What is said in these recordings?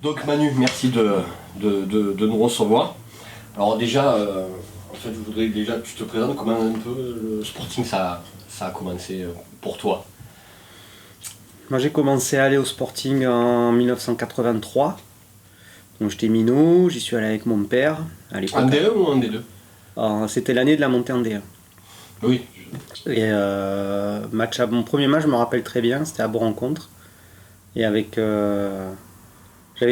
Donc Manu, merci de nous recevoir. Alors déjà, en fait, je voudrais déjà que tu te présentes comment un peu le Sporting ça a commencé pour toi. Moi j'ai commencé à aller au Sporting en 1983. Donc j'étais minot, j'y suis allé avec mon père à l'époque. En D1 ou en D2? C'était l'année de la montée en D1. Oui. Et mon premier match, je me rappelle très bien, c'était à Bourg-en-Contre. Et j'avais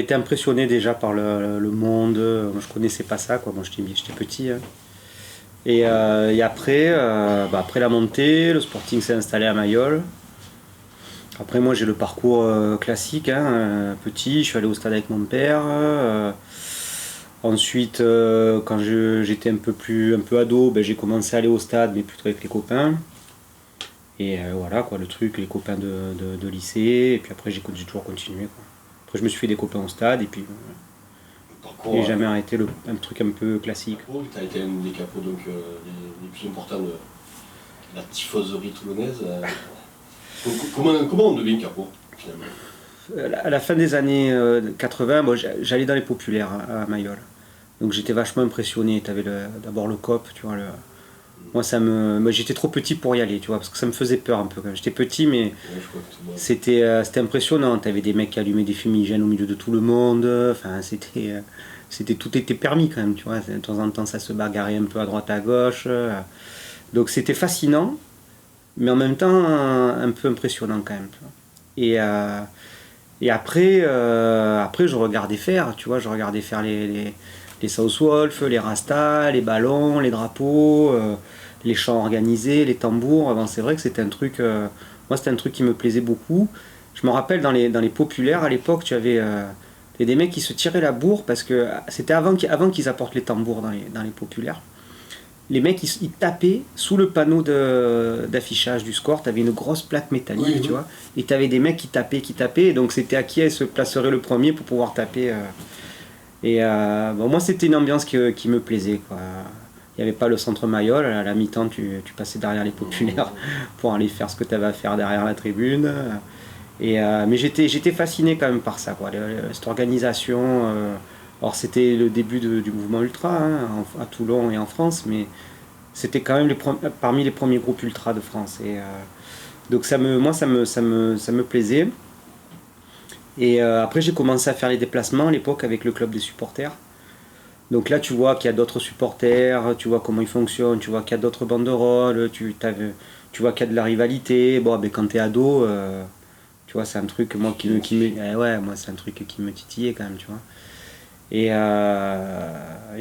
été impressionné déjà par le monde. Moi, je connaissais pas ça, quoi. Moi, j'étais petit. Hein. Et après, après la montée, le Sporting s'est installé à Mayol. Après, moi, j'ai le parcours classique. Hein, petit, je suis allé au stade avec mon père. Ensuite, quand j'étais un peu ado, j'ai commencé à aller au stade, mais plutôt avec les copains. Et voilà, quoi, le truc, les copains de lycée. Et puis après, j'ai toujours continué, quoi. Après, je me suis fait des copains au stade, et puis j'ai jamais arrêté un truc un peu classique. Tu as été un des capots donc, les plus importants de la tifoserie toulonnaise. Comment on devient capot, finalement? À la fin des années 80, j'allais dans les populaires à Mayol. Donc j'étais vachement impressionné. Tu avais d'abord le COP, tu vois. Moi, j'étais trop petit pour y aller, tu vois, parce que ça me faisait peur un peu. J'étais petit, mais c'était impressionnant. Tu avais des mecs qui allumaient des fumigènes au milieu de tout le monde. Enfin, tout était permis quand même, tu vois. De temps en temps, ça se bagarrait un peu à droite à gauche. Donc c'était fascinant, mais en même temps un peu impressionnant quand même. Tu vois. Et après, je regardais faire, tu vois, les Southwolf, les Rastas, les ballons, les drapeaux, les chants organisés, les tambours. Bon, c'est vrai que c'était un truc, moi c'était un truc qui me plaisait beaucoup. Je me rappelle dans les populaires à l'époque, tu avais des mecs qui se tiraient la bourre parce que c'était avant qu'ils apportent les tambours dans les populaires. Les mecs ils tapaient sous le panneau d'affichage du score. Tu avais une grosse plaque métallique, oui, tu vois, et tu avais des mecs qui tapaient, donc c'était à qui se placerait le premier pour pouvoir taper. Et moi c'était une ambiance qui me plaisait, quoi. Il n'y avait pas le centre Mayol, à la mi-temps tu passais derrière les populaires pour aller faire ce que tu avais à faire derrière la tribune. Mais j'étais fasciné quand même par ça, quoi. Cette organisation. Alors c'était le début du mouvement ultra, hein, à Toulon et en France, mais c'était quand même parmi les premiers groupes ultra de France. Et donc ça me plaisait. Et après j'ai commencé à faire les déplacements à l'époque avec le club des supporters. Donc là tu vois qu'il y a d'autres supporters, tu vois comment ils fonctionnent, tu vois qu'il y a d'autres banderoles, tu vois qu'il y a de la rivalité. Bon, quand t'es ado, tu vois, c'est un truc moi moi c'est un truc qui me titillait quand même, tu vois. Et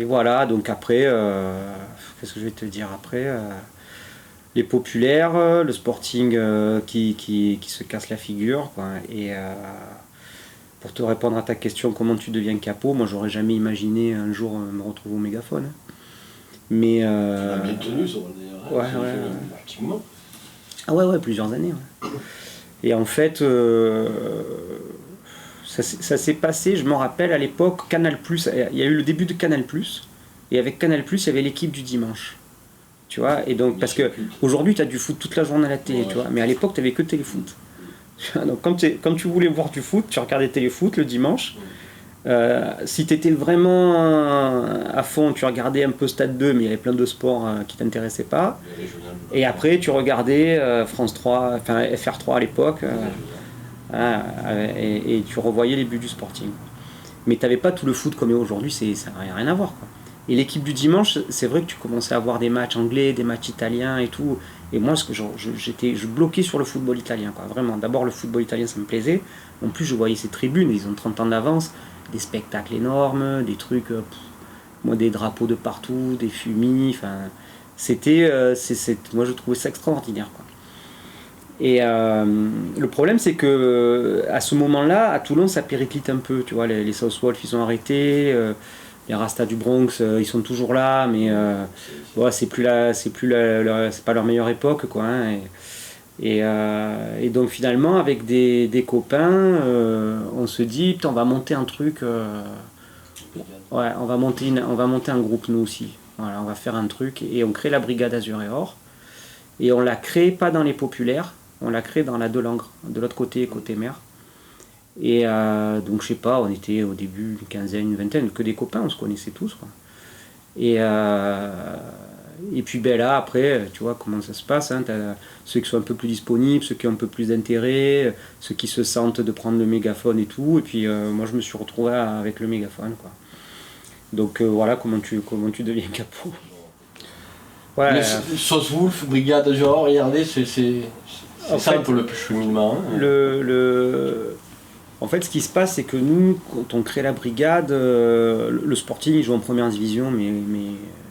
voilà, donc après, qu'est-ce que je vais te dire après, les populaires, le Sporting qui se casse la figure, quoi. Et pour te répondre à ta question, comment tu deviens capot, moi j'aurais jamais imaginé un jour me retrouver au mégaphone. Mais tu l'as bien tenu, ça, d'ailleurs. Ouais. Ah ouais, plusieurs années. Ouais. Et en fait, ça s'est passé, je me rappelle à l'époque, Canal+, il y a eu le début de Canal+, et avec Canal+, il y avait l'équipe du dimanche. Tu vois, et donc, parce que aujourd'hui, tu as du foot toute la journée à la télé, ouais, tu vois, mais à l'époque, tu n'avais que téléfoot. Donc, quand tu voulais voir du foot, tu regardais téléfoot le dimanche. Si tu étais vraiment à fond, tu regardais un peu Stade 2, mais il y avait plein de sports qui ne t'intéressaient pas. Et après, tu regardais France 3, enfin FR3 à l'époque. Et tu revoyais les buts du Sporting. Mais tu n'avais pas tout le foot comme aujourd'hui, ça n'a rien à voir, quoi. Et l'équipe du dimanche, c'est vrai que tu commençais à voir des matchs anglais, des matchs italiens et tout. Et moi, je bloquais sur le football italien, quoi. Vraiment, d'abord le football italien, ça me plaisait. En plus, je voyais ces tribunes, ils ont 30 ans d'avance, des spectacles énormes, des trucs, des drapeaux de partout, des fumis. Enfin, moi, je trouvais ça extraordinaire, quoi. Et le problème, c'est que à ce moment-là, à Toulon, ça périclite un peu. Tu vois, les Southwolf, ils ont arrêté. Les Rastas du Bronx, ils sont toujours là, mais c'est pas leur meilleure époque, quoi. Hein, et donc finalement, avec des copains, on se dit, putain, on va monter un truc. Ouais, on va monter un groupe nous aussi. Voilà, on va faire un truc et on crée la Brigade Azur et Or. Et on l'a créé pas dans les populaires, on l'a créé dans la Delangre, de l'autre côté mer. Et donc je sais pas, on était au début une quinzaine, une vingtaine, que des copains, on se connaissait tous, quoi. Et puis ben là, après, tu vois comment ça se passe, hein, t'as ceux qui sont un peu plus disponibles, ceux qui ont un peu plus d'intérêt, ceux qui se sentent de prendre le mégaphone et tout. Et puis moi, je me suis retrouvé avec le mégaphone, quoi. Donc voilà comment tu deviens capot. Ouais, Sauce Wolf, Brigade, genre, regardez, c'est ça un peu le cheminement. En fait, ce qui se passe, c'est que nous, quand on crée la brigade, le Sporting, il joue en première division, mais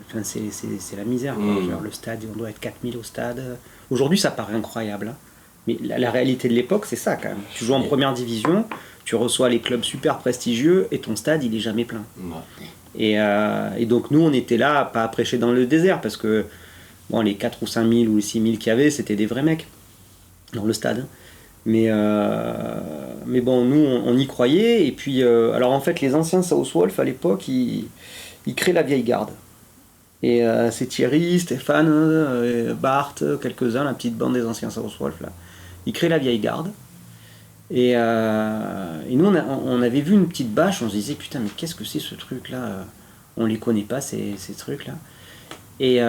enfin, c'est la misère. Genre, le stade, on doit être 4000 au stade. Aujourd'hui, ça paraît incroyable. Hein. Mais la réalité de l'époque, c'est ça quand même. Tu joues en première division, tu reçois les clubs super prestigieux et ton stade, il est jamais plein. Ouais. Et donc, nous, on était là, pas à prêcher dans le désert, parce que bon, les 4 ou 5 000 ou les 6 000 qu'il y avait, c'était des vrais mecs dans le stade. Mais bon, nous, on y croyait. Et puis, alors en fait, les anciens Southwolf, à l'époque, ils créent la vieille garde. Et c'est Thierry, Stéphane, Bart, quelques-uns, la petite bande des anciens Southwolf, là. Ils créent la vieille garde. Et nous, on avait vu une petite bâche, on se disait, putain, mais qu'est-ce que c'est ce truc-là? On les connaît pas, ces trucs-là. Et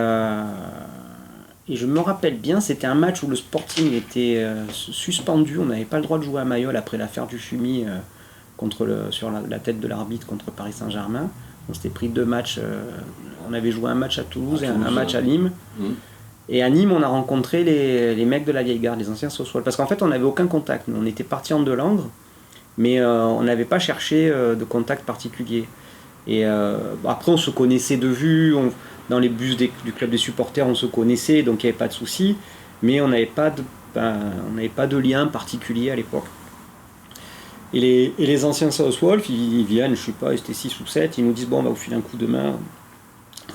je me rappelle bien, c'était un match où le Sporting était suspendu, on n'avait pas le droit de jouer à Mayol après l'affaire du Fumier sur la tête de l'arbitre contre Paris Saint-Germain. On s'était pris 2 matchs, on avait joué un match à Toulouse et un match à Nîmes. Et à Nîmes, on a rencontré les mecs de la vieille garde, les anciens Soswell. Parce qu'en fait, on n'avait aucun contact. Nous, on était partis en Delangre, mais on n'avait pas cherché de contact particulier. Et après, on se connaissait de vue. Dans les bus du club des supporters, on se connaissait, donc il n'y avait pas de souci. Mais on n'avait pas de lien particulier à l'époque. Et les anciens Southwolf, ils viennent, je sais pas, ils étaient 6 ou 7, ils nous disent bon, on va vous filer un coup de main.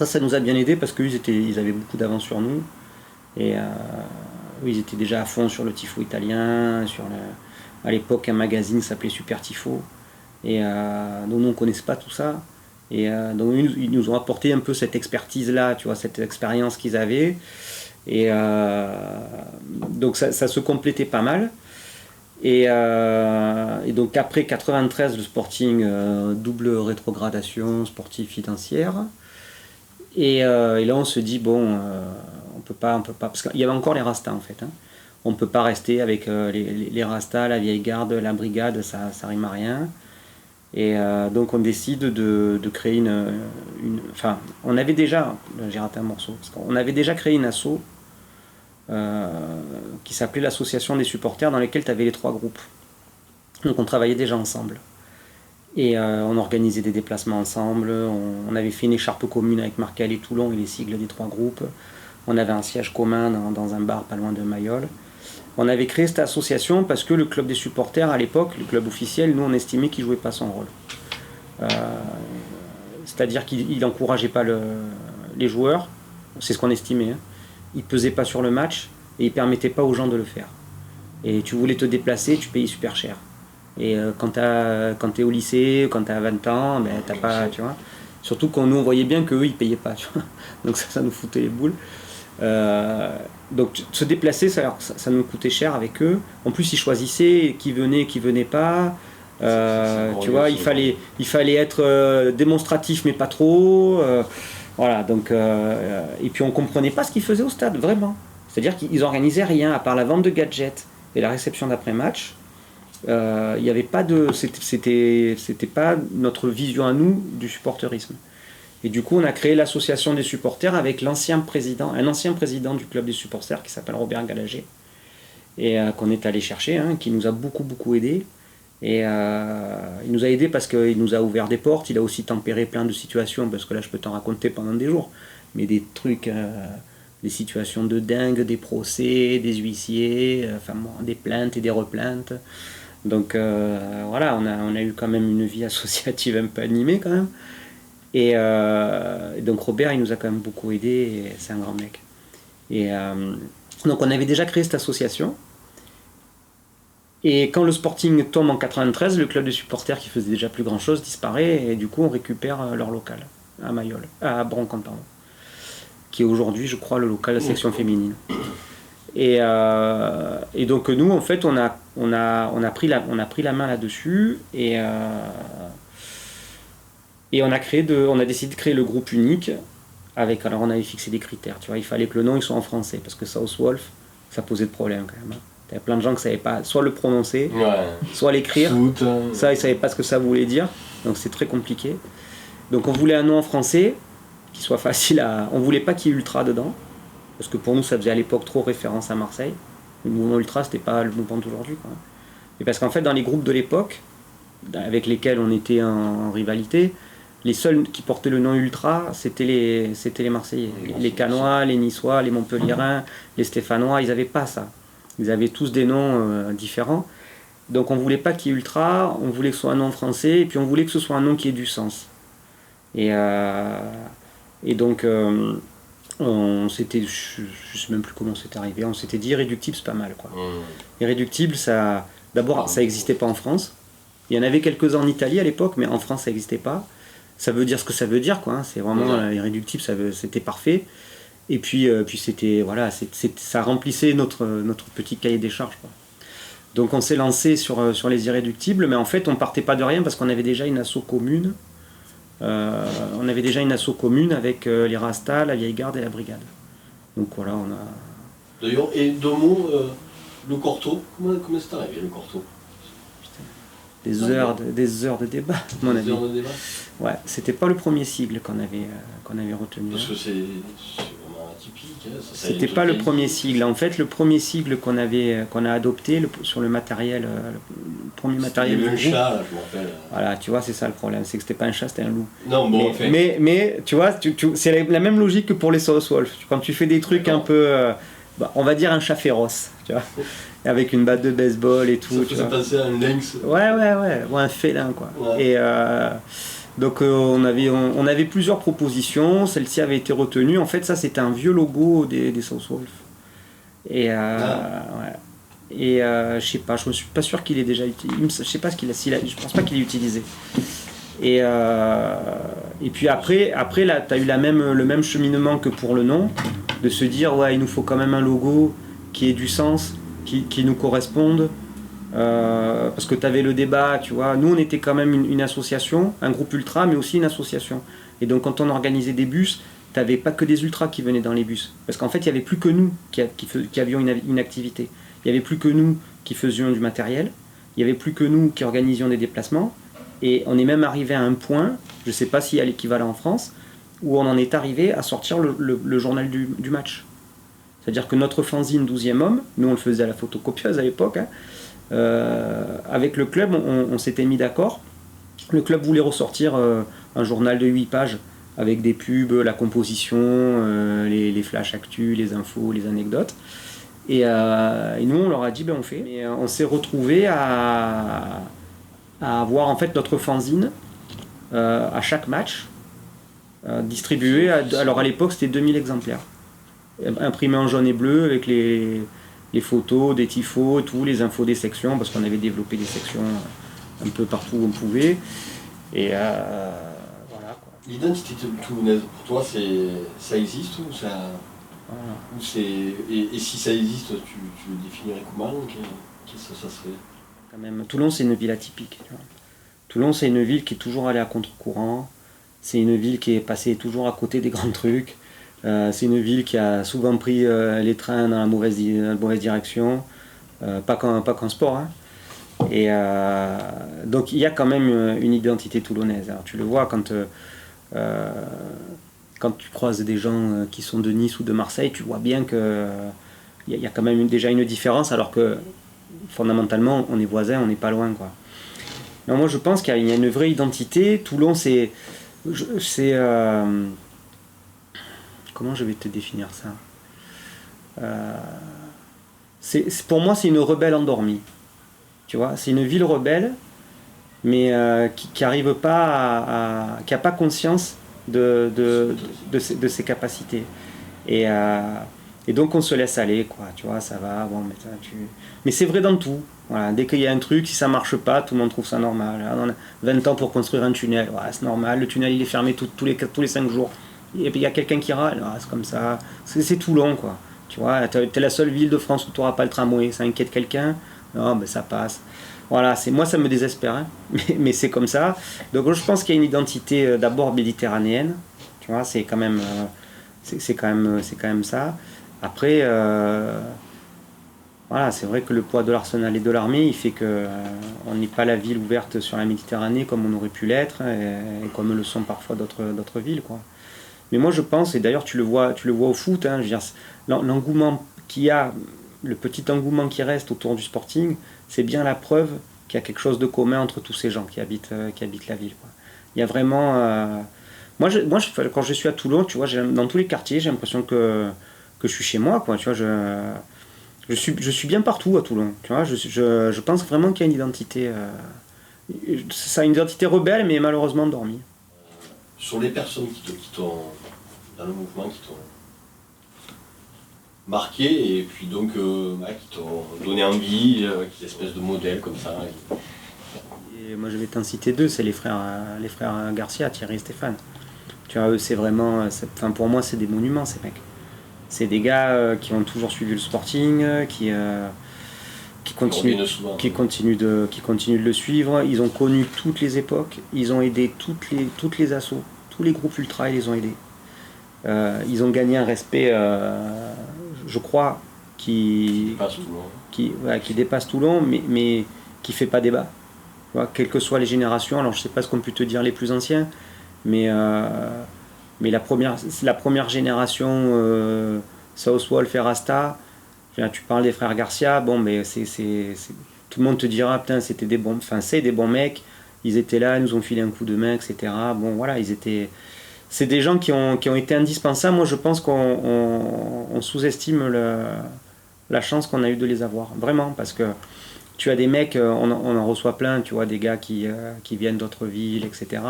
Ça nous a bien aidé parce qu'ils avaient beaucoup d'avance sur nous. Et ils étaient déjà à fond sur le tifo italien, à l'époque un magazine s'appelait Super Tifo. Et donc nous on ne connaissait pas tout ça. Et donc ils nous ont apporté un peu cette expertise-là, tu vois, cette expérience qu'ils avaient. Et donc ça se complétait pas mal. Et donc après 93, le Sporting, double rétrogradation sportive financière. Et là on se dit bon, on peut pas, parce qu'il y avait encore les Rastas en fait. Hein. On peut pas rester avec les Rastas, la vieille garde, la brigade, ça rime à rien. Et donc on décide de créer enfin, on avait déjà, j'ai raté un morceau, parce qu'on avait déjà créé une asso qui s'appelait l'association des supporters, dans laquelle tu avais les 3 groupes. Donc on travaillait déjà ensemble. Et on organisait des déplacements ensemble, on avait fait une écharpe commune avec Markel et Toulon et les sigles des 3 groupes. On avait un siège commun dans un bar pas loin de Mayol. On avait créé cette association parce que le club des supporters à l'époque, le club officiel, nous on estimait qu'il ne jouait pas son rôle. C'est-à-dire qu'il n'encourageait pas les joueurs, c'est ce qu'on estimait. Hein. Il ne pesait pas sur le match et il ne permettait pas aux gens de le faire. Et tu voulais te déplacer, tu payais super cher. Et quand tu es au lycée, quand tu as 20 ans, ben, t'as pas, tu vois. Surtout quand nous on voyait bien qu'eux ils ne payaient pas. Tu vois. Donc ça nous foutait les boules. Donc se déplacer, ça nous coûtait cher avec eux. En plus, ils choisissaient qui venait pas. Tu vois, il fallait être démonstratif, mais pas trop. Voilà. Donc, et puis on comprenait pas ce qu'ils faisaient au stade, vraiment. C'est-à-dire qu'ils organisaient rien à part la vente de gadgets et la réception d'après-match. Il y avait pas c'était pas notre vision à nous du supporterisme. Et du coup, on a créé l'association des supporters avec un ancien président du club des supporters qui s'appelle Robert Gallagé, et qu'on est allé chercher, hein, qui nous a beaucoup aidé. Et il nous a aidé parce qu'il nous a ouvert des portes. Il a aussi tempéré plein de situations, parce que là, je peux t'en raconter pendant des jours. Mais des trucs, des situations de dingue, des procès, des huissiers, des plaintes et des replaintes. Donc voilà, on a eu quand même une vie associative un peu animée quand même. Et donc Robert, il nous a quand même beaucoup aidé, et c'est un grand mec. Et donc on avait déjà créé cette association. Et quand le Sporting tombe en 93, le club de supporters qui faisait déjà plus grand chose disparaît, et du coup on récupère leur local à Mayol, à Broncon, pardon, qui est aujourd'hui, je crois, le local de la section féminine. Et donc nous, en fait, on on a pris la main là-dessus et on a décidé de créer le groupe unique. Alors on avait fixé des critères, tu vois, il fallait que le nom il soit en français, parce que Southwolf, ça posait de problème quand même. Il y a plein de gens qui ne savaient pas soit le prononcer, soit l'écrire. Ça, ils ne savaient pas ce que ça voulait dire, donc c'est très compliqué. Donc on voulait un nom en français, qui soit facile à... On voulait pas qu'il y ait Ultra dedans, parce que pour nous ça faisait à l'époque trop référence à Marseille. Le mouvement Ultra, c'était pas le mouvement d'aujourd'hui, quoi. Et parce qu'en fait, dans les groupes de l'époque, avec lesquels on était en rivalité, les seuls qui portaient le nom Ultra, c'était les Marseillais. Les Canois, les Niçois, les Montpelliérains, les Stéphanois, ils n'avaient pas ça. Ils avaient tous des noms différents. Donc on ne voulait pas qu'il y ait Ultra, on voulait que ce soit un nom français, et puis on voulait que ce soit un nom qui ait du sens. Et donc on s'était, je ne sais même plus comment c'était arrivé, on s'était dit Irréductible c'est pas mal, quoi. Irréductible, d'abord ça n'existait pas en France. Il y en avait quelques-uns en Italie à l'époque, mais en France ça n'existait pas. Ça veut dire ce que ça veut dire, quoi, hein. C'est vraiment Irréductible, c'était parfait. Et puis c'était, voilà, ça remplissait notre petit cahier des charges, quoi. Donc on s'est lancé sur les Irréductibles, mais en fait on partait pas de rien parce qu'on avait déjà une asso commune. Avec les Rastas, la Vieille Garde et la Brigade. Donc voilà, on a... D'ailleurs, et deux mots, le Corto, comment c'est arrivé le Corto? Des heures de débat, à mon avis. Des heures de débat. Ouais, c'était pas le premier sigle qu'on avait retenu. Parce que c'est vraiment atypique. Hein, c'était pas le premier sigle. En fait, le premier sigle qu'on a adopté sur le matériel, le premier matériel. C'était le chat, là, je me rappelle. Voilà, tu vois, c'est ça le problème, c'est que c'était pas un chat, c'était un loup. Non, bon, mais tu vois, c'est la même logique que pour les Southwolf. Quand tu fais des trucs un peu, on va dire un chat féroce, tu vois. Avec une batte de baseball et tout. Ça faisait penser à un lynx. Ouais, ou un félin, quoi. Ouais. Et donc on avait plusieurs propositions, celle-ci avait été retenue. En fait, ça c'était un vieux logo des Southwolf. Et ouais. Et je sais pas, je me suis pas sûr qu'il ait déjà utilisé. Je sais pas je pense pas qu'il ait utilisé. Et puis après là, t'as eu le même cheminement que pour le nom, de se dire ouais, il nous faut quand même un logo qui ait du sens, qui nous corresponde, parce que tu avais le débat, tu vois. Nous, on était quand même une association, un groupe ultra, mais aussi une association. Et donc, quand on organisait des bus, tu n'avais pas que des ultras qui venaient dans les bus. Parce qu'en fait, il n'y avait plus que nous qui avions une activité. Il n'y avait plus que nous qui faisions du matériel. Il n'y avait plus que nous qui organisions des déplacements. Et on est même arrivé à un point, je ne sais pas s'il y a l'équivalent en France, où on en est arrivé à sortir le journal du match. C'est-à-dire que notre fanzine 12e homme, nous on le faisait à la photocopieuse à l'époque, hein, avec le club on s'était mis d'accord. Le club voulait ressortir un journal de 8 pages avec des pubs, la composition, les flashs actus, les infos, les anecdotes. Et nous on leur a dit on fait. Et on s'est retrouvés à avoir en fait notre fanzine à chaque match distribué. Alors à l'époque c'était 2000 exemplaires. Imprimé en jaune et bleu avec les photos des tifos, tous les infos des sections, parce qu'on avait développé des sections un peu partout où on pouvait. Et voilà, quoi. L'identité toulonnaise, pour toi, ça existe ou ça... Voilà. Ou et si ça existe, tu le définirais comment? Qu'est-ce que ça serait? Quand même, Toulon, c'est une ville atypique. Tu vois. Toulon, c'est une ville qui est toujours allée à contre-courant. C'est une ville qui est passée toujours à côté des grands trucs. C'est une ville qui a souvent pris les trains dans la mauvaise direction, pas qu'en sport, hein. Et donc il y a quand même une identité toulonnaise. Alors, tu le vois quand tu croises des gens qui sont de Nice ou de Marseille, tu vois bien qu'il y a quand même déjà une différence, alors que fondamentalement on est voisins, on n'est pas loin, quoi. Non, moi je pense qu'il y a une vraie identité. Toulon, c'est comment je vais te définir ça? Pour moi, c'est une rebelle endormie. Tu vois, c'est une ville rebelle, mais qui n'arrive pas qui n'a pas conscience de ses capacités. Et donc, on se laisse aller, quoi. Tu vois, ça va. Bon, mais c'est vrai dans tout. Voilà, dès qu'il y a un truc, si ça marche pas, tout le monde trouve ça normal. On a 20 ans pour construire un tunnel. Ouais, c'est normal. Le tunnel, il est fermé tous les 5 jours. Et puis il y a quelqu'un qui râle, c'est comme ça, c'est Toulon, quoi. Tu vois, t'es la seule ville de France où tu n'auras pas le tramway, ça inquiète quelqu'un. Non, mais ça passe. Voilà, moi ça me désespère, hein. Mais c'est comme ça. Donc je pense qu'il y a une identité d'abord méditerranéenne, tu vois, c'est quand même, c'est quand même ça. Après, voilà, c'est vrai que le poids de l'arsenal et de l'armée, il fait que on n'est pas la ville ouverte sur la Méditerranée comme on aurait pu l'être, et comme le sont parfois d'autres villes, quoi. Mais moi je pense, et d'ailleurs tu le vois au foot, hein, je veux dire, l'engouement qu'il y a, le petit engouement qui reste autour du Sporting, c'est bien la preuve qu'il y a quelque chose de commun entre tous ces gens qui habitent la ville, quoi. Il y a vraiment... quand je suis à Toulon, tu vois, dans tous les quartiers, j'ai l'impression que je suis chez moi, quoi. Tu vois, je suis bien partout à Toulon. Tu vois, je pense vraiment qu'il y a une identité... ça a une identité rebelle, mais malheureusement dormie. Sur les personnes qui t'ont, dans le mouvement, qui t'ont marqué et puis donc qui t'ont donné envie, qui espèce de modèle comme ça. Et moi je vais t'en citer deux, c'est les frères Garcia, Thierry et Stéphane. Tu vois, eux c'est vraiment, enfin, pour moi c'est des monuments ces mecs. C'est des gars qui ont toujours suivi le Sporting, qui continuent de le suivre. Ils ont connu toutes les époques, ils ont aidé toutes les assos, tous les groupes ultra, ils les ont aidés. Ils ont gagné un respect, je crois, qui dépasse Toulon, mais qui fait pas débat. Tu vois, quelles que soient les générations, alors je sais pas ce qu'ont pu te dire les plus anciens, mais la première génération, Southwall, Ferrasta, tu parles des frères Garcia, bon, mais tout le monde te dira, putain, c'est des bons mecs, ils étaient là, ils nous ont filé un coup de main, etc. Bon, voilà, c'est des gens qui ont été indispensables. Moi, je pense qu'on sous-estime la chance qu'on a eu de les avoir, vraiment, parce que tu as des mecs, on en reçoit plein, tu vois, des gars qui viennent d'autres villes, etc.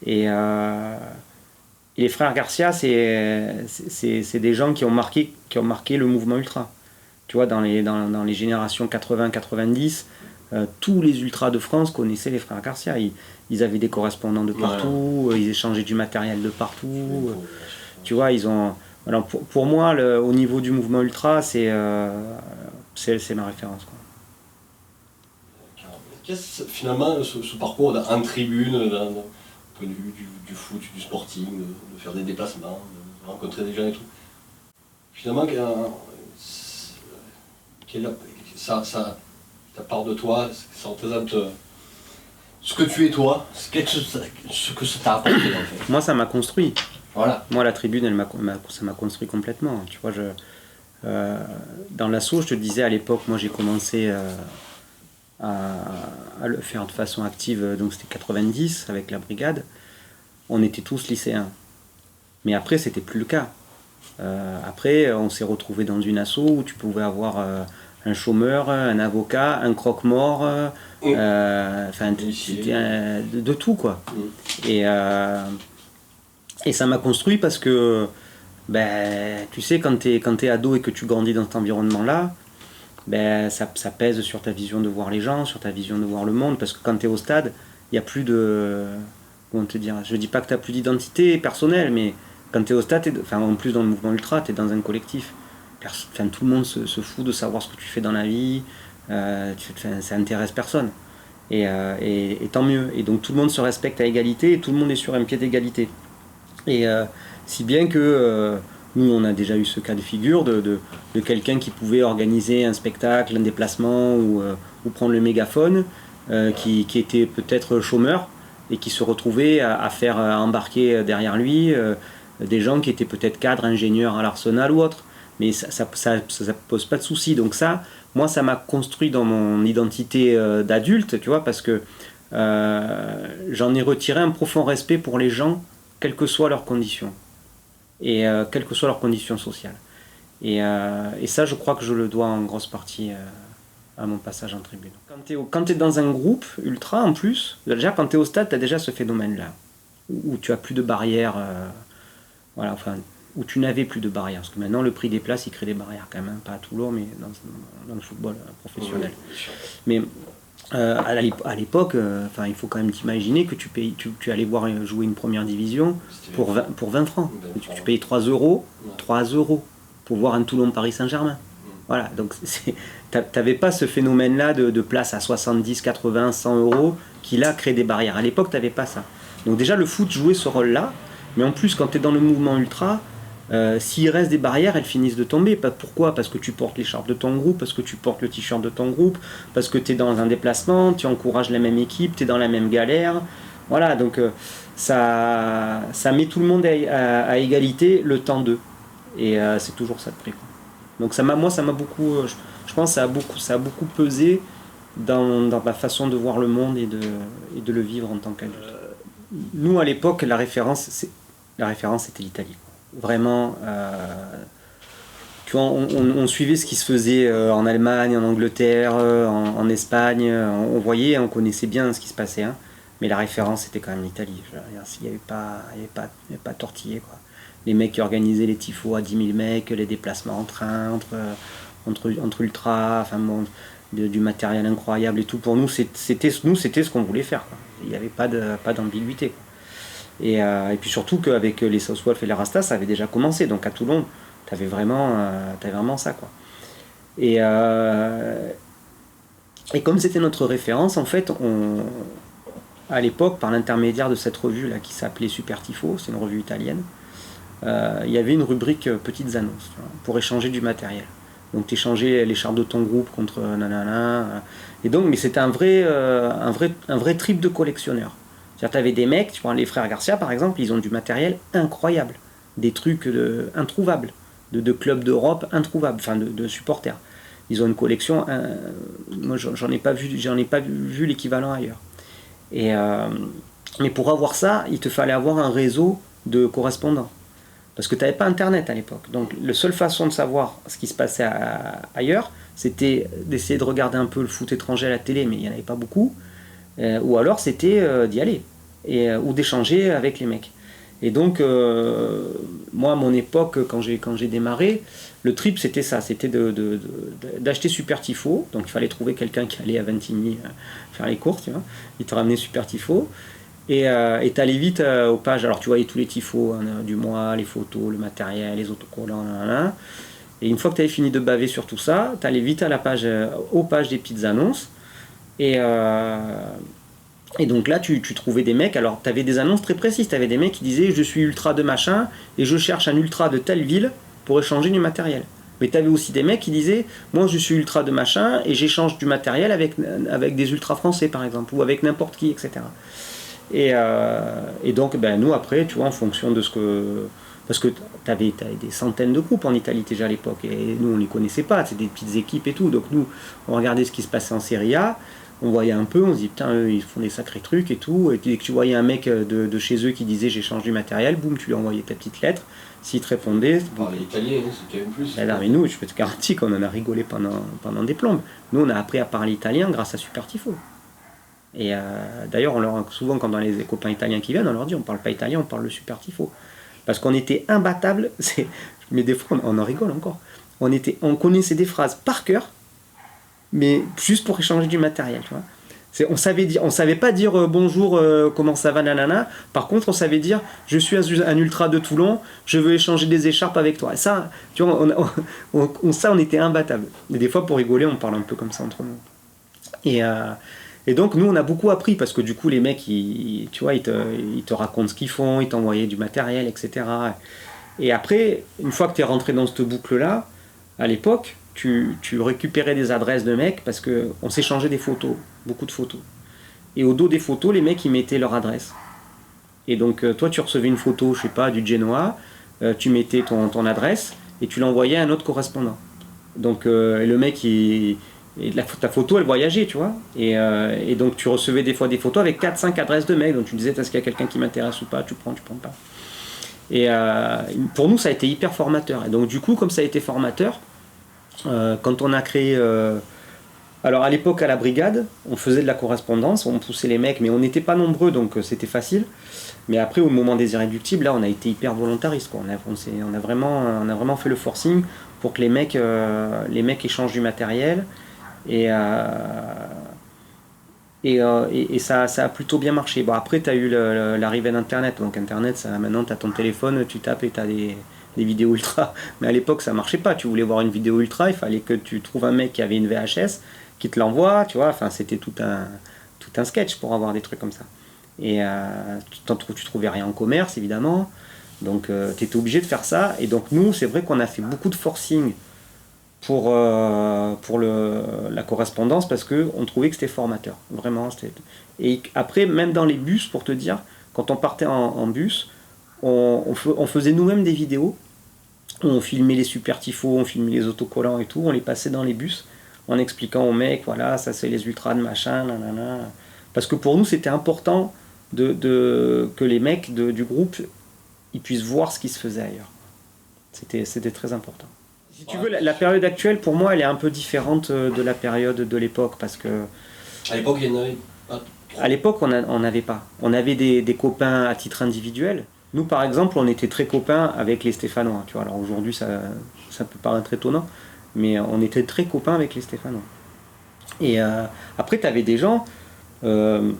Et les frères Garcia, c'est des gens qui ont marqué le mouvement ultra. Tu vois, dans les générations 80-90, tous les ultras de France connaissaient les frères Garcia. Ils avaient des correspondants de partout, ils échangeaient du matériel de partout. Tu vois, ils ont... Alors pour moi, au niveau du mouvement ultra, c'est ma référence, quoi. Qu'est-ce finalement ce parcours en tribune, d'un point de vue du foot, du sporting, de faire des déplacements, de rencontrer des gens et tout. Finalement, ta part de toi, ça représente ce que tu es toi, ce que ça t'a apporté en fait. Moi, ça m'a construit. Voilà. Moi, la tribune, ça m'a construit complètement. Tu vois, dans l'assaut, je te disais à l'époque, moi j'ai commencé à le faire de façon active, donc c'était 90 avec la brigade. On était tous lycéens. Mais après, c'était plus le cas. Après, on s'est retrouvé dans une asso où tu pouvais avoir un chômeur, un avocat, un croque-mort, c'était de tout, quoi. Et ça m'a construit parce que, tu sais, quand t'es ado et que tu grandis dans cet environnement-là, ça pèse sur ta vision de voir les gens, sur ta vision de voir le monde, parce que quand t'es au stade, il n'y a plus de... Comment te dire ? Je dis pas que t'as plus d'identité personnelle, mais quand t'es au stade, en plus dans le mouvement ultra, t'es dans un collectif. Tout le monde se fout de savoir ce que tu fais dans la vie, ça intéresse personne. Et tant mieux. Et donc tout le monde se respecte à égalité, et tout le monde est sur un pied d'égalité. Et si bien que nous, on a déjà eu ce cas de figure de quelqu'un qui pouvait organiser un spectacle, un déplacement ou prendre le mégaphone, qui était peut-être chômeur et qui se retrouvait à faire embarquer derrière lui des gens qui étaient peut-être cadres, ingénieurs à l'Arsenal ou autre. Mais ça pose pas de souci. Donc ça, moi, ça m'a construit dans mon identité d'adulte, tu vois, parce que j'en ai retiré un profond respect pour les gens, quelles que soient leurs conditions. Et quelles que soient leurs conditions sociales. Et ça, je crois que je le dois en grosse partie à mon passage en tribune. Quand tu es dans un groupe ultra, en plus, déjà quand tu es au stade, tu as déjà ce phénomène-là, où tu as plus de barrières, où tu n'avais plus de barrières. Parce que maintenant, le prix des places, il crée des barrières quand même, pas à Toulon, mais dans le football professionnel. Mais à l'époque, il faut quand même t'imaginer que tu allais voir jouer une première division pour 20 francs. Tu payais 3 euros pour voir un Toulon-Paris Saint-Germain. Voilà, donc t'avais pas ce phénomène-là de place à 70, 80, 100 euros qui là crée des barrières. À l'époque, t'avais pas ça. Donc déjà, le foot jouait ce rôle-là, mais en plus, quand tu es dans le mouvement ultra, s'il reste des barrières, elles finissent de tomber. Pourquoi? Parce que tu portes l'écharpe de ton groupe, parce que tu portes le t-shirt de ton groupe, parce que tu es dans un déplacement, tu encourages la même équipe, tu es dans la même galère. Voilà, donc ça met tout le monde à égalité le temps d'eux. Et c'est toujours ça de prix. Donc moi, ça m'a beaucoup, je pense que ça a beaucoup pesé dans ma façon de voir le monde et de le vivre en tant qu'adulte. Nous, à l'époque, la référence, c'était l'Italie. Vraiment, tu vois, on suivait ce qui se faisait en Allemagne, en Angleterre, en Espagne. On voyait, on connaissait bien ce qui se passait. Hein, mais la référence, c'était quand même l'Italie. Il n'y avait pas tortillé, quoi. Les mecs qui organisaient les tifos à 10 000 mecs, les déplacements en train, entre ultras, enfin bon, du matériel incroyable et tout. Pour nous, c'était ce qu'on voulait faire, quoi. Il n'y avait pas d'ambiguïté, quoi. Et puis surtout qu'avec les Southwolf et les Rastas, ça avait déjà commencé. Donc à Toulon, t'avais vraiment ça, quoi. Et comme c'était notre référence, en fait, à l'époque, par l'intermédiaire de cette revue là qui s'appelait Super Tifo, c'est une revue italienne, il y avait une rubrique petites annonces, tu vois, pour échanger du matériel. Donc tu échangeais l'écharpe de ton groupe contre nanana. Et donc, mais c'était un vrai trip de collectionneur. C'est-à-dire, tu avais des mecs, tu vois, les frères Garcia par exemple, ils ont du matériel incroyable, des trucs introuvables, de clubs d'Europe introuvables, enfin de supporters. Ils ont une collection, moi j'en ai pas vu l'équivalent ailleurs. Mais pour avoir ça, il te fallait avoir un réseau de correspondants. Parce que tu n'avais pas Internet à l'époque. Donc la seule façon de savoir ce qui se passait ailleurs, c'était d'essayer de regarder un peu le foot étranger à la télé, mais il n'y en avait pas beaucoup. Ou alors c'était d'y aller, ou d'échanger avec les mecs. Et donc, moi, à mon époque, quand j'ai démarré, le trip, c'était ça, c'était d'acheter Super Tifo. Donc il fallait trouver quelqu'un qui allait à Ventimille faire les courses, tu vois. Il te ramenait Super Tifo. Et t'allais vite aux pages. Alors tu voyais tous les tifos, hein, du mois, les photos, le matériel, les autocollants, là. Et une fois que tu avais fini de baver sur tout ça, t'allais vite à la page, aux pages des petites annonces. Et donc là, tu trouvais des mecs. Alors tu avais des annonces très précises. Tu avais des mecs qui disaient je suis ultra de machin et je cherche un ultra de telle ville pour échanger du matériel. Mais tu avais aussi des mecs qui disaient moi je suis ultra de machin et j'échange du matériel avec des ultras français par exemple, ou avec n'importe qui, etc. Et donc, nous, après, tu vois, en fonction de ce que... Parce que t'avais des centaines de groupes en Italie déjà à l'époque, et nous, on les connaissait pas, c'était des petites équipes et tout. Donc nous, on regardait ce qui se passait en Serie A, on voyait un peu, on se dit, putain, eux, ils font des sacrés trucs et tout. Et dès que tu voyais un mec de chez eux qui disait, j'échange du matériel, boum, tu lui envoyais ta petite lettre. S'il te répondait... Tu parlais italien, c'est quand même plus. Alors, mais nous, je peux te garantir qu'on en a rigolé pendant des plombes. Nous, on a appris à parler italien grâce à Super Tifo. Et d'ailleurs, souvent, quand on a les copains italiens qui viennent, on leur dit on parle pas italien, on parle le Super Tifo. Parce qu'on était imbattables, mais des fois, on en rigole encore. On connaissait des phrases par cœur, mais juste pour échanger du matériel, tu vois. On savait pas dire bonjour, comment ça va, nanana. Par contre, on savait dire je suis un ultra de Toulon, je veux échanger des écharpes avec toi. Et ça, tu vois, on était imbattables. Et des fois, pour rigoler, on parle un peu comme ça entre nous. Et donc nous on a beaucoup appris parce que du coup les mecs ils te racontent ce qu'ils font, ils t'envoyaient du matériel, etc. Et après, une fois que tu es rentré dans cette boucle là, à l'époque, tu récupérais des adresses de mecs parce qu'on s'échangeait des photos, beaucoup de photos. Et au dos des photos, les mecs ils mettaient leur adresse. Et donc toi tu recevais une photo, je sais pas, du Genoa, tu mettais ton adresse et tu l'envoyais à un autre correspondant. Donc le mec ta photo elle voyageait, tu vois, et donc tu recevais des fois des photos avec 4-5 adresses de mails, donc tu disais est-ce qu'il y a quelqu'un qui m'intéresse ou pas, tu prends pas. Et pour nous ça a été hyper formateur. Et donc du coup comme ça a été formateur, quand on a créé alors à l'époque à la brigade on faisait de la correspondance, on poussait les mecs mais on n'était pas nombreux donc c'était facile. Mais après au moment des irréductibles là on a été hyper volontariste, quoi. On a vraiment fait le forcing pour que les mecs échangent du matériel. Et ça a plutôt bien marché. Bon, après, tu as eu l'arrivée d'Internet. Donc, Internet, maintenant, tu as ton téléphone, tu tapes et tu as des vidéos ultra. Mais à l'époque, ça marchait pas. Tu voulais voir une vidéo ultra, il fallait que tu trouves un mec qui avait une VHS, qui te l'envoie, tu vois. Enfin, c'était tout un sketch pour avoir des trucs comme ça. Et tu trouvais rien en commerce, évidemment. Donc, tu étais obligé de faire ça. Et donc, nous, c'est vrai qu'on a fait beaucoup de forcing pour la correspondance parce qu'on trouvait que c'était formateur. Vraiment. Et après, même dans les bus, pour te dire, quand on partait en bus, on faisait nous-mêmes des vidéos. On filmait les super tifos, on filmait les autocollants et tout. On les passait dans les bus en expliquant aux mecs, voilà, ça c'est les ultras de machin, nanana. Parce que pour nous, c'était important que les mecs du groupe ils puissent voir ce qui se faisait ailleurs. C'était très important. Si tu veux, la période actuelle, pour moi, elle est un peu différente de la période de l'époque, parce que... À l'époque, il y en avait pas. À l'époque, on n'avait pas. On avait des copains à titre individuel. Nous, par exemple, on était très copains avec les Stéphanois. Tu vois, alors aujourd'hui, ça peut paraître étonnant, mais on était très copains avec les Stéphanois. Et après, tu avais des gens... on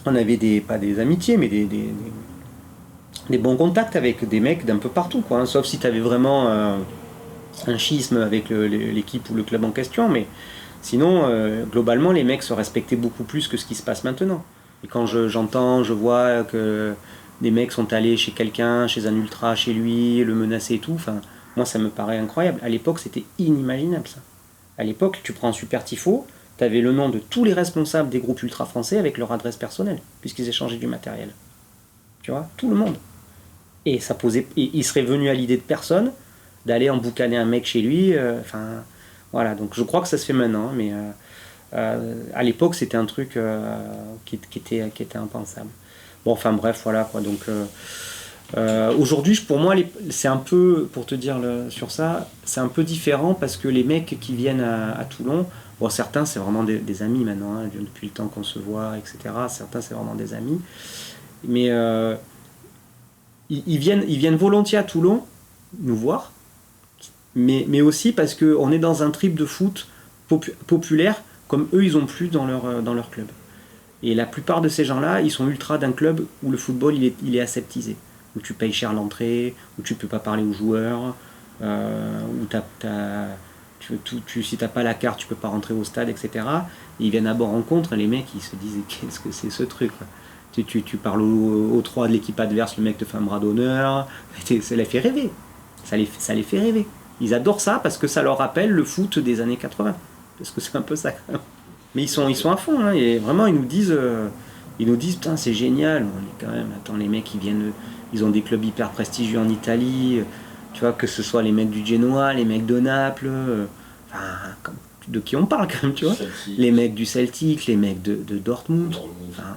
avait pas des amitiés, mais des bons contacts avec des mecs d'un peu partout, quoi, hein, sauf si tu avais vraiment un schisme avec l'équipe ou le club en question, mais sinon, globalement, les mecs se respectaient beaucoup plus que ce qui se passe maintenant. Et quand je vois que des mecs sont allés chez quelqu'un, chez un ultra, chez lui, le menacer et tout, enfin, moi ça me paraît incroyable. À l'époque, c'était inimaginable ça. À l'époque, tu prends un super tifo, tu avais le nom de tous les responsables des groupes ultra français avec leur adresse personnelle, puisqu'ils échangeaient du matériel. Tu vois, tout le monde. Et ça posait, et il serait venu à l'idée de personne d'aller emboucaner un mec chez lui. Enfin, voilà. Donc je crois que ça se fait maintenant, hein, mais à l'époque c'était un truc qui était impensable. Bon, enfin bref, voilà quoi. Donc aujourd'hui, pour moi, c'est un peu, pour te dire sur ça, c'est un peu différent parce que les mecs qui viennent à Toulon, bon, certains c'est vraiment des amis maintenant, hein, depuis le temps qu'on se voit, etc. Certains c'est vraiment des amis, mais ils viennent volontiers à Toulon nous voir, mais aussi parce qu'on est dans un trip de foot populaire comme eux ils ont plus dans leur club. Et la plupart de ces gens-là, ils sont ultra d'un club où le football il est aseptisé, où tu payes cher l'entrée, où tu peux pas parler aux joueurs, où si t'as pas la carte, tu peux pas rentrer au stade, etc. Et ils viennent à bord rencontre, et les mecs ils se disent qu'est-ce que c'est ce truc, quoi. Tu parles aux trois de l'équipe adverse, le mec te fait un bras d'honneur, ça les fait rêver. Ça les fait rêver. Ils adorent ça parce que ça leur rappelle le foot des années 80. Parce que c'est un peu ça quand même. Mais ils sont à fond, hein, et vraiment ils nous disent putain c'est génial, on est quand même, attends, les mecs ils ont des clubs hyper prestigieux en Italie, tu vois, que ce soit les mecs du Genoa, les mecs de Naples, enfin, de qui on parle quand même, tu vois, les mecs du Celtic, les mecs de Dortmund, enfin,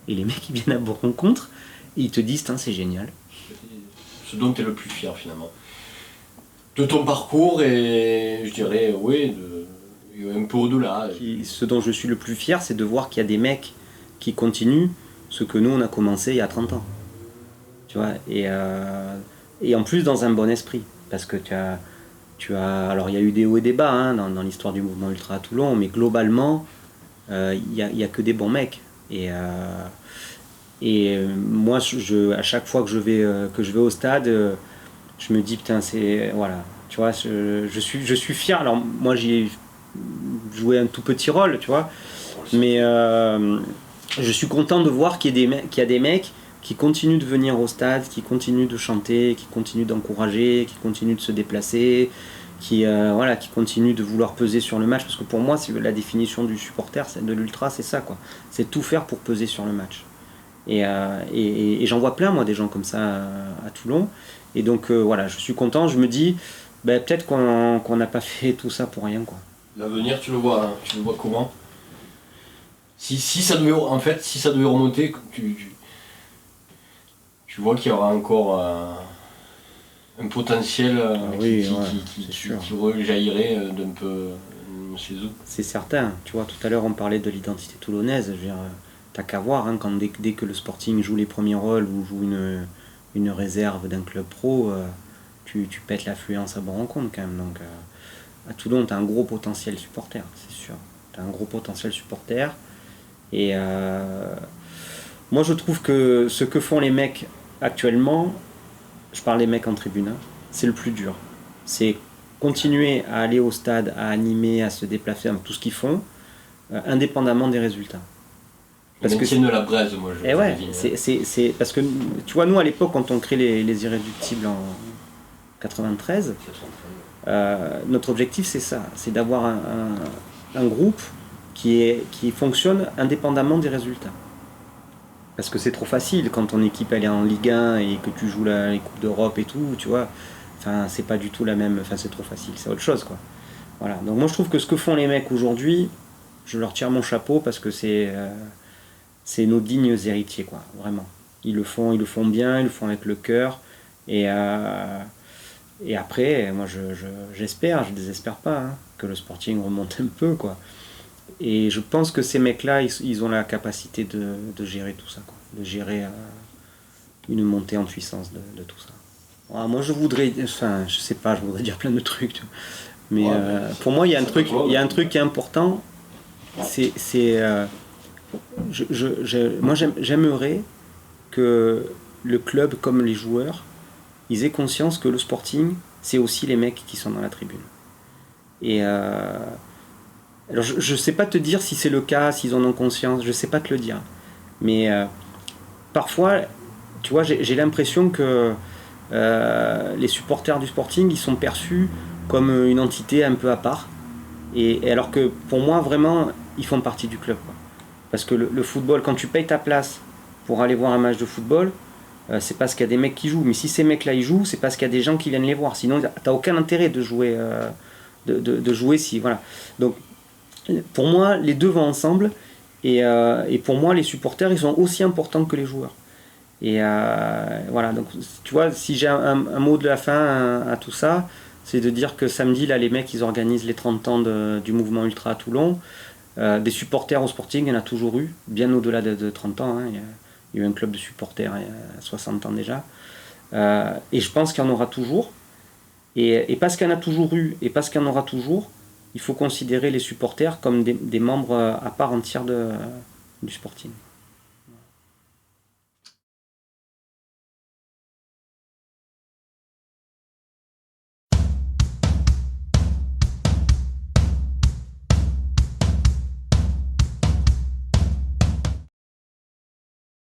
et les mecs ils viennent à vos rencontres et ils te disent c'est génial. Ce dont tu es le plus fier finalement de ton parcours, et je dirais oui, un peu au-delà. Ce dont je suis le plus fier, c'est de voir qu'il y a des mecs qui continuent ce que nous on a commencé il y a 30 ans, tu vois, et en plus dans un bon esprit, parce que alors il y a eu des hauts et des bas, hein, dans l'histoire du mouvement ultra à Toulon, mais globalement il y a que des bons mecs. Et moi, à chaque fois que je vais au stade, je me dis putain, c'est voilà, tu vois, je suis fier. Alors moi, j'y ai joué un tout petit rôle, tu vois, mais je suis content de voir qu'il y a des mecs qui continuent de venir au stade, qui continuent de chanter, qui continuent d'encourager, qui continuent de se déplacer, qui continuent de vouloir peser sur le match, parce que pour moi, c'est la définition du supporter, de l'ultra, c'est ça, quoi. C'est tout faire pour peser sur le match. Et j'en vois plein, moi, des gens comme ça à Toulon. Et donc, voilà, je suis content. Je me dis, peut-être qu'on n'a pas fait tout ça pour rien, quoi. L'avenir, tu le vois comment? Si ça devait remonter, tu vois qu'il y aura encore un potentiel qui rejaillirait d'un peu chez eux. C'est certain. Tu vois, tout à l'heure, on parlait de l'identité toulonnaise. Je veux dire, t'as qu'à voir, hein, dès que le Sporting joue les premiers rôles ou joue une réserve d'un club pro, tu pètes l'affluence à bon rencontre quand même. Donc, à Toulon, t'as un gros potentiel supporter, c'est sûr. T'as un gros potentiel supporter. Et moi, je trouve que ce que font les mecs actuellement, je parle des mecs en tribune, hein, c'est le plus dur. C'est continuer à aller au stade, à animer, à se déplacer, tout ce qu'ils font, indépendamment des résultats. Parce que c'est de la braise, moi je ouais, devine. c'est parce que tu vois, nous à l'époque, quand on crée les Irréductibles en 93, notre objectif c'est ça, c'est d'avoir un groupe qui fonctionne indépendamment des résultats. Parce que c'est trop facile quand ton équipe elle est en Ligue 1 et que tu joues les Coupes d'Europe et tout, tu vois. Enfin, c'est pas du tout la même. Enfin, c'est trop facile, c'est autre chose, quoi. Voilà. Donc, moi, je trouve que ce que font les mecs aujourd'hui, je leur tire mon chapeau parce que c'est nos dignes héritiers, quoi. Vraiment. Ils le font bien, ils le font avec le cœur. Et après, moi, j'espère, je désespère pas, hein, que le Sporting remonte un peu, quoi. Et je pense que ces mecs-là, ils ont la capacité de gérer tout ça, quoi. De gérer une montée en puissance de tout ça. Alors, moi, je voudrais dire plein de trucs, tu vois. Mais pour moi, il y a un truc qui est important. Moi, j'aimerais que le club, comme les joueurs, ils aient conscience que le Sporting, c'est aussi les mecs qui sont dans la tribune. Et alors, je sais pas te dire si c'est le cas, s'ils en ont conscience, je sais pas te le dire. Mais parfois, tu vois, j'ai l'impression que les supporters du Sporting, ils sont perçus comme une entité un peu à part. Et alors que pour moi, vraiment, ils font partie du club, quoi. Parce que le football, quand tu payes ta place pour aller voir un match de football, c'est parce qu'il y a des mecs qui jouent. Mais si ces mecs-là ils jouent, c'est parce qu'il y a des gens qui viennent les voir. Sinon, t'as aucun intérêt de jouer, de jouer si voilà. Donc, pour moi, les deux vont ensemble. Et pour moi, les supporters, ils sont aussi importants que les joueurs. Et voilà, donc tu vois, si j'ai un mot de la fin à tout ça, c'est de dire que samedi, là, les mecs, ils organisent les 30 ans du mouvement Ultra à Toulon. Des supporters au Sporting, il y en a toujours eu, bien au-delà de 30 ans. Hein. Il y a eu un club de supporters il y a 60 ans déjà. Et je pense qu'il y en aura toujours. Et parce qu'il y en a toujours eu, et parce qu'il y en aura toujours, il faut considérer les supporters comme des membres à part entière du Sporting.